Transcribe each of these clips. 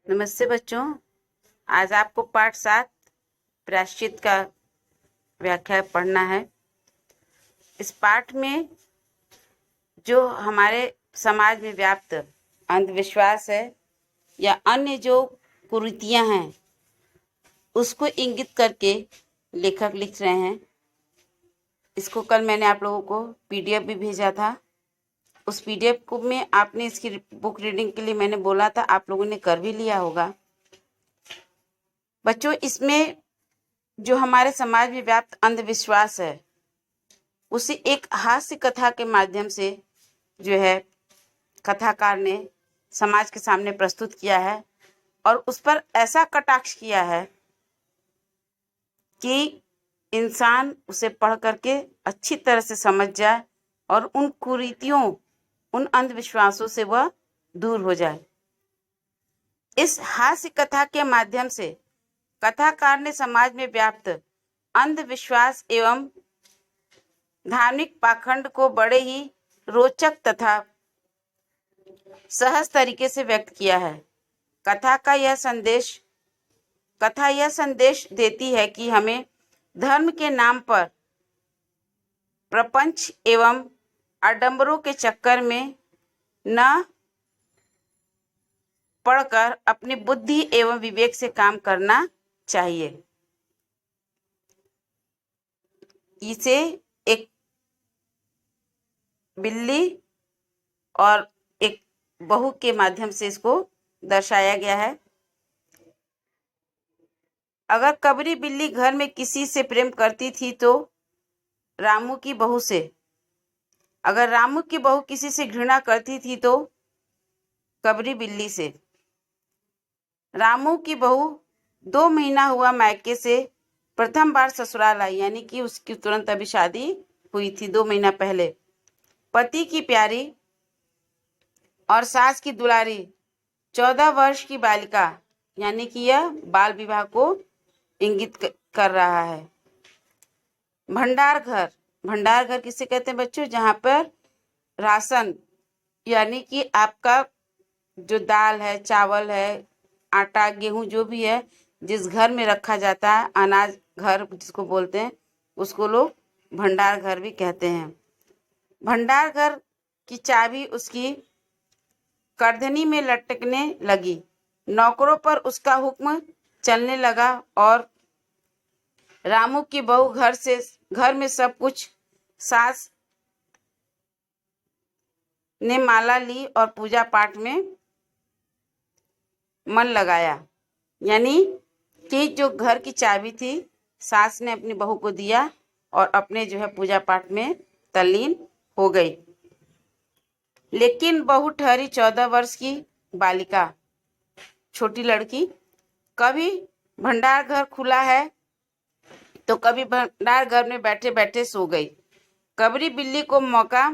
नमस्ते बच्चों। आज आपको पाठ 7 प्रायश्चित का व्याख्या पढ़ना है। इस पाठ में जो हमारे समाज में व्याप्त अंधविश्वास है या अन्य जो कुरीतियां हैं उसको इंगित करके लेखक लिख रहे हैं। इसको कल मैंने आप लोगों को पीडीएफ भी भेजा था। उस पीडीएफ को में आपने इसकी बुक रीडिंग के लिए मैंने बोला था, आप लोगों ने कर भी लिया होगा। बच्चों, इसमें जो हमारे समाज में व्याप्त अंधविश्वास है उसे एक हास्य कथा के माध्यम से जो है कथाकार ने समाज के सामने प्रस्तुत किया है और उस पर ऐसा कटाक्ष किया है कि इंसान उसे पढ़ करके अच्छी तरह से समझ जाए और उन कुरीतियों, उन अंधविश्वासों से वह दूर हो जाए। इस हास्य कथा के माध्यम से कथाकार ने समाज में व्याप्त अंधविश्वास एवं धार्मिक पाखंड को बड़े ही रोचक तथा सहज तरीके से व्यक्त किया है। कथा यह संदेश देती है कि हमें धर्म के नाम पर प्रपंच एवं आडंबरों के चक्कर में न पढ़कर अपनी बुद्धि एवं विवेक से काम करना चाहिए। इसे एक बिल्ली और एक बहू के माध्यम से इसको दर्शाया गया है। अगर कबरी बिल्ली घर में किसी से प्रेम करती थी तो रामू की बहू से, अगर रामू की बहू किसी से घृणा करती थी तो कबरी बिल्ली से। रामू की बहू 2 महीना हुआ मायके से प्रथम बार ससुराल आई, यानी कि उसकी तुरंत अभी शादी हुई थी 2 महीना पहले। पति की प्यारी और सास की दुलारी 14 वर्ष की बालिका, यानी कि यह बाल विवाह को इंगित कर रहा है। भंडार घर किसे कहते हैं बच्चों? जहाँ पर राशन, यानी कि आपका जो दाल है, चावल है, आटा, गेहूं जो भी है, जिस घर में रखा जाता है, अनाज घर जिसको बोलते हैं, उसको लोग भंडार घर भी कहते हैं। भंडार घर की चाबी उसकी करधनी में लटकने लगी। नौकरों पर उसका हुक्म चलने लगा और रामू की बहू घर में सब कुछ सास ने माला ली और पूजा पाठ में मन लगाया। यानी कि जो घर की चाबी थी सास ने अपनी बहू को दिया और अपने जो है पूजा पाठ में तल्लीन हो गई। लेकिन बहू ठहरी 14 वर्ष की बालिका, छोटी लड़की। कभी भंडार घर खुला है तो कभी भंडार घर में बैठे बैठे सो गई। कबरी बिल्ली को मौका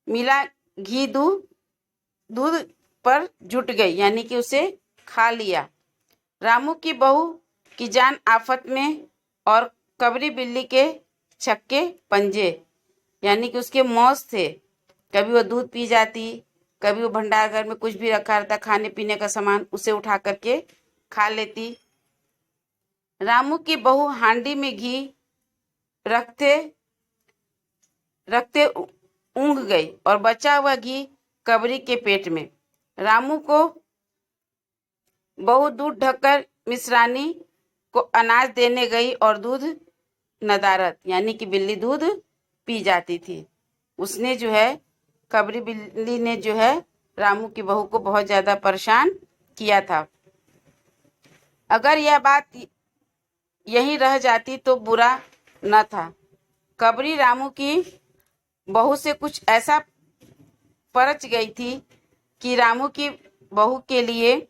मिला, घी दूध पर जुट गई, यानी कि उसे खा लिया। रामू की बहू की जान आफत में और कबरी बिल्ली के छक्के पंजे, यानी कि उसके मौज थे। कभी वो दूध पी जाती, कभी वो भंडार घर में कुछ भी रखा रहता खाने पीने का सामान, उसे उठा करके खा लेती। रामू की बहू हांडी में घी रखते रखते ऊँघ गई और बचा हुआ घी कबरी के पेट में। रामू को बहू दूध ढककर मिश्रानी को अनाज देने गई और दूध नदारत, यानी कि बिल्ली दूध पी जाती थी। उसने जो है, कबरी बिल्ली ने जो है रामू की बहू को बहुत ज्यादा परेशान किया था। अगर यह बात यहीं रह जाती तो बुरा न था। कबरी रामू की बहू से कुछ ऐसा परच गई थी कि रामू की बहू के लिए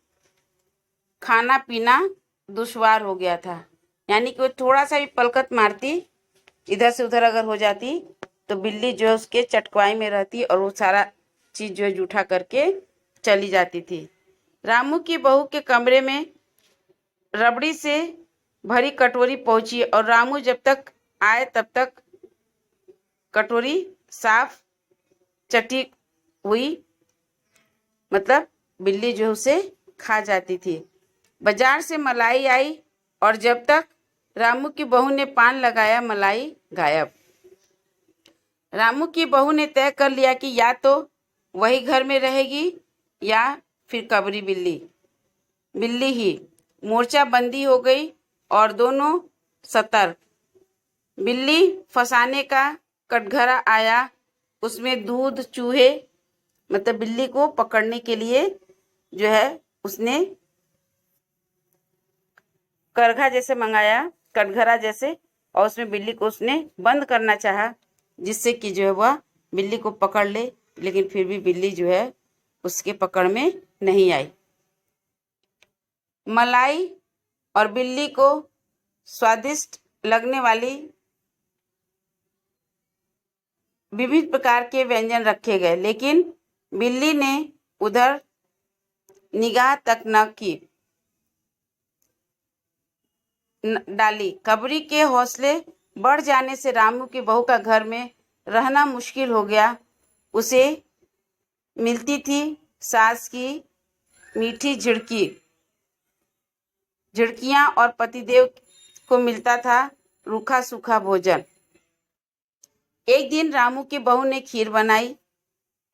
खाना पीना दुश्वार हो गया था। यानी कि वो थोड़ा सा भी पलकत मारती, इधर से उधर अगर हो जाती तो बिल्ली जो है उसके चटकवाई में रहती और वो सारा चीज जो है जूठा करके चली जाती थी। रामू की बहू के कमरे में रबड़ी से भरी कटोरी पहुंची और रामू जब तक आए तब तक कटोरी साफ चटी हुई, मतलब बिल्ली जो उसे खा जाती थी। बाजार से मलाई आई और जब तक रामू की बहू ने पान लगाया मलाई गायब। रामू की बहू ने तय कर लिया कि या तो वही घर में रहेगी या फिर कबरी बिल्ली ही। मोर्चा बंदी हो गई और दोनों सतर्क। बिल्ली फंसाने का कटघरा आया, उसमें दूध चूहे, मतलब बिल्ली को पकड़ने के लिए जो है उसने करघा जैसे मंगाया, कटघरा जैसे, और उसमें बिल्ली को उसने बंद करना चाहा जिससे कि जो है वह बिल्ली को पकड़ ले, लेकिन फिर भी बिल्ली जो है उसके पकड़ में नहीं आई। मलाई और बिल्ली को स्वादिष्ट लगने वाली विविध प्रकार के व्यंजन रखे गए, लेकिन बिल्ली ने उधर निगाह तक न की डाली। कबरी के हौसले बढ़ जाने से रामू की बहू का घर में रहना मुश्किल हो गया। उसे मिलती थी सास की मीठी झिड़कियां और पतिदेव को मिलता था रूखा सूखा भोजन। एक दिन रामू की बहू ने खीर बनाई।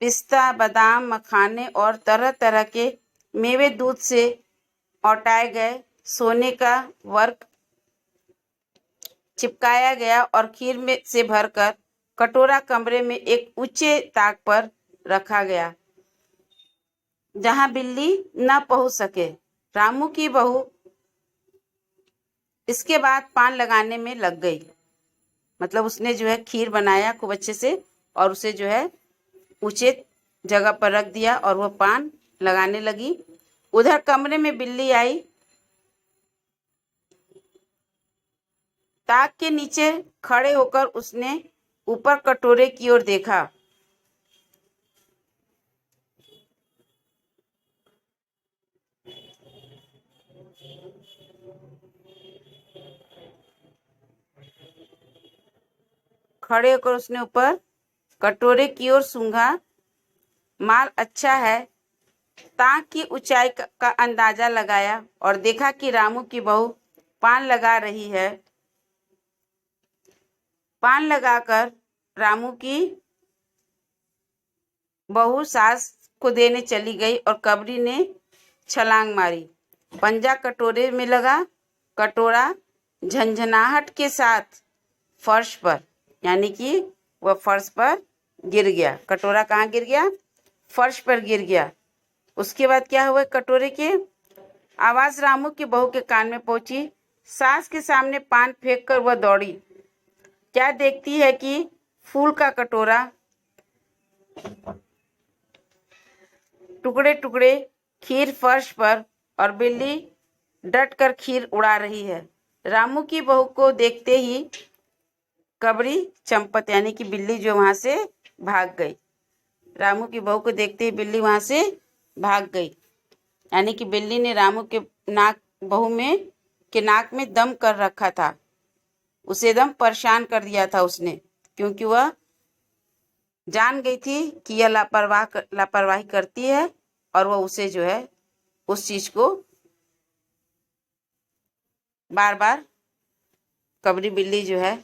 पिस्ता, बादाम, मखाने और तरह तरह के मेवे दूध से औटाए गए। सोने का वर्क चिपकाया गया और खीर में से भरकर कटोरा कमरे में एक ऊंचे ताक पर रखा गया जहां बिल्ली न पहुंच सके। रामू की बहू इसके बाद पान लगाने में लग गई। मतलब उसने जो है खीर बनाया खूब अच्छे से और उसे जो है ऊंचे जगह पर रख दिया और वह पान लगाने लगी। उधर कमरे में बिल्ली आई। ताक के नीचे खड़े होकर उसने ऊपर कटोरे की ओर देखा। खड़े होकर उसने ऊपर कटोरे की ओर सूंघा। माल अच्छा है। ताक की ऊंचाई का अंदाजा लगाया और देखा कि रामू की बहू पान लगा रही है। पान लगाकर रामू की बहू सास को देने चली गई और कबरी ने छलांग मारी। पंजा कटोरे में लगा। कटोरा झंझनाहट के साथ फर्श पर, यानी कि वह फर्श पर गिर गया। कटोरा कहाँ गिर गया? फर्श पर गिर गया। उसके बाद क्या हुआ? कटोरे के आवाज रामू की बहू के कान में पहुंची। सास के सामने पान फेंक कर वह दौड़ी। क्या देखती है कि फूल का कटोरा टुकड़े टुकड़े, खीर फर्श पर और बिल्ली डट कर खीर उड़ा रही है। रामू की बहू को देखते ही कबरी चंपत, यानी कि बिल्ली जो वहां से भाग गई। रामू की बहू को देखते ही बिल्ली वहां से भाग गई, यानी कि बिल्ली ने रामू के बहू के नाक में दम कर रखा था। उसे एकदम परेशान कर दिया था उसने, क्योंकि वह जान गई थी कि यह लापरवाही करती है और वह उसे जो है उस चीज को बार बार कबरी बिल्ली जो है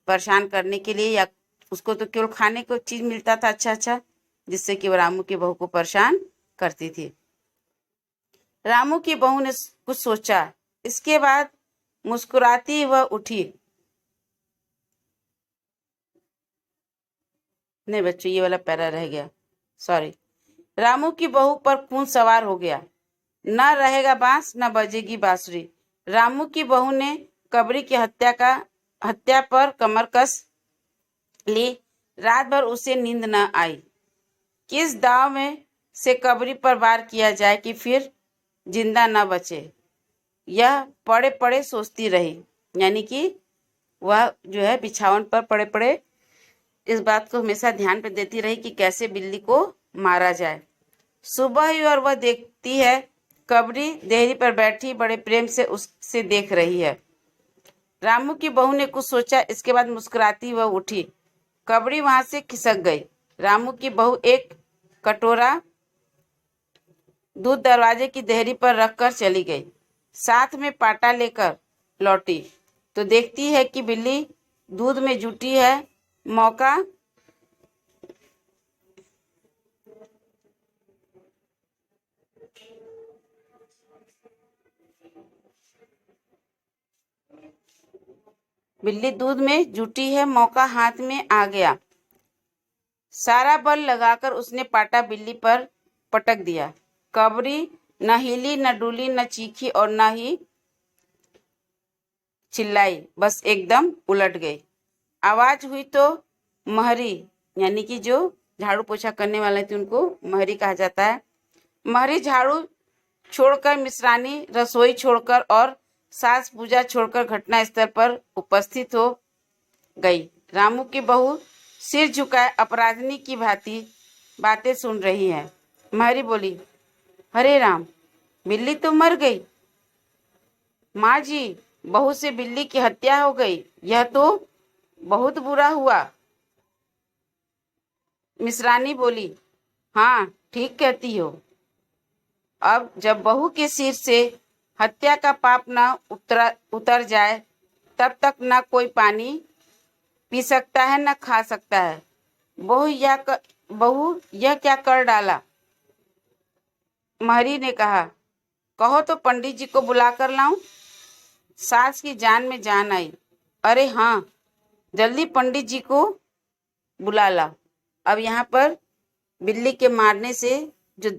परेशान करने के लिए, या उसको तो केवल खाने को चीज मिलता था अच्छा अच्छा, जिससे कि वह रामू की बहू को परेशान करती थी। रामू की बहू ने कुछ सोचा। इसके बाद मुस्कुराती वह उठी। नहीं बच्चों, ये वाला पैरा रह गया, सॉरी। रामू की बहू पर खून सवार हो गया। न रहेगा बांस न बजेगी बांसुरी। रामू की बहू ने कबरी की हत्या पर कमर कस ली। रात भर उसे नींद न आई। किस दाव में से कबरी पर वार किया जाए कि फिर जिंदा न बचे, यह पड़े पड़े सोचती रही। यानी कि वह जो है बिछावन पर पड़े पड़े इस बात को हमेशा ध्यान पे देती रही कि कैसे बिल्ली को मारा जाए। सुबह हुई और वह देखती है कबरी देहरी पर बैठी बड़े प्रेम से उससे देख रही है। रामू की बहू ने कुछ सोचा। इसके बाद मुस्कुराती वह उठी। कबरी वहां से खिसक गई। रामू की बहू एक कटोरा दूध दरवाजे की देहरी पर रखकर चली गई। साथ में पाटा लेकर लौटी तो देखती है कि बिल्ली दूध में जुटी है। मौका बिल्ली दूध में जुटी है, मौका हाथ में आ गया। सारा बल लगाकर उसने पाटा बिल्ली पर पटक दिया। कबरी न हिली, न डुली, न चीखी और न ही चिल्लाई, बस एकदम उलट गई। आवाज हुई तो महरी, यानी कि जो झाड़ू पोछा करने वाले थे उनको महरी कहा जाता है। महरी झाड़ू छोड़कर, मिश्रानी रसोई छोड़कर और सास पूजा छोड़कर घटनास्थल पर उपस्थित हो गई। रामू की बहू सिर झुकाए अपराधिनी की भांति बातें सुन रही है। महरी बोली, हरे राम, बिल्ली तो मर गई। माँ जी, बहू से बिल्ली की हत्या हो गई, यह तो बहुत बुरा हुआ। मिश्रानी बोली, हाँ ठीक कहती हो। अब जब बहू के सिर से हत्या का पाप न उतर जाए तब तक न कोई पानी पी सकता है न खा सकता है। बहू यह क्या कर डाला? महरी ने कहा, कहो तो पंडित जी को बुला कर लाऊं। सास की जान में जान आई। अरे हाँ, जल्दी पंडित जी को बुला ला। अब यहाँ पर बिल्ली के मारने से जो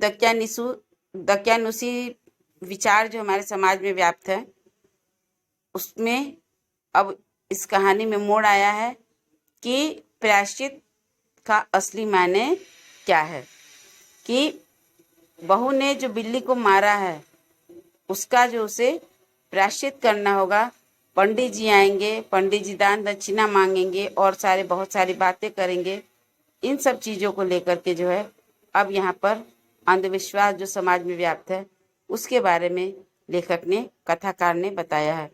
दक्यानुसी विचार जो हमारे समाज में व्याप्त है, उसमें अब इस कहानी में मोड़ आया है कि प्रायश्चित का असली मायने क्या है। कि बहू ने जो बिल्ली को मारा है उसका जो उसे प्रायश्चित करना होगा। पंडित जी आएंगे, पंडित जी दान दक्षिणा मांगेंगे और बहुत सारी बातें करेंगे। इन सब चीज़ों को लेकर के जो है अब यहाँ पर अंधविश्वास जो समाज में व्याप्त है उसके बारे में लेखक ने, कथाकार ने बताया है।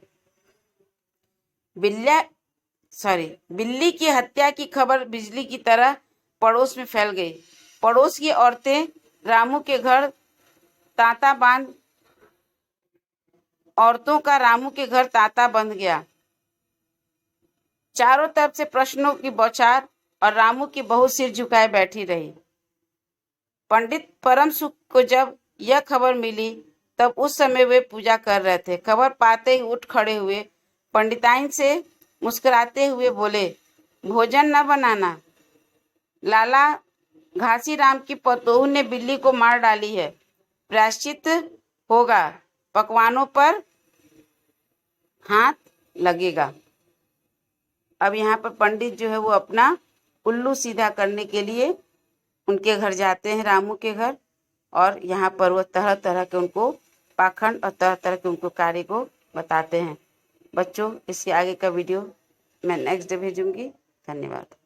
बिल्ली की हत्या की खबर बिजली की तरह पड़ोस में फैल गई। पड़ोस की औरतें रामू के घर तांता बांध औरतों का रामू के घर तांता बंध गया। चारों तरफ से प्रश्नों की बौछार और रामू की बहू सिर झुकाए बैठी रही। पंडित परम सुख को जब यह खबर मिली तब उस समय वे पूजा कर रहे थे। खबर पाते ही उठ खड़े हुए, पंडिताइन से मुस्कुराते हुए बोले, भोजन न बनाना, लाला घासीराम की पतोहू ने बिल्ली को मार डाली है, प्रायश्चित होगा, पकवानों पर हाथ लगेगा। अब यहाँ पर पंडित जो है वो अपना उल्लू सीधा करने के लिए उनके घर जाते हैं, रामू के घर, और यहाँ पर वो तरह तरह के उनको पाखंड और तरह तरह के उनको कार्य को बताते हैं। बच्चों, इसके आगे का वीडियो मैं नेक्स्ट डे भेजूंगी। धन्यवाद।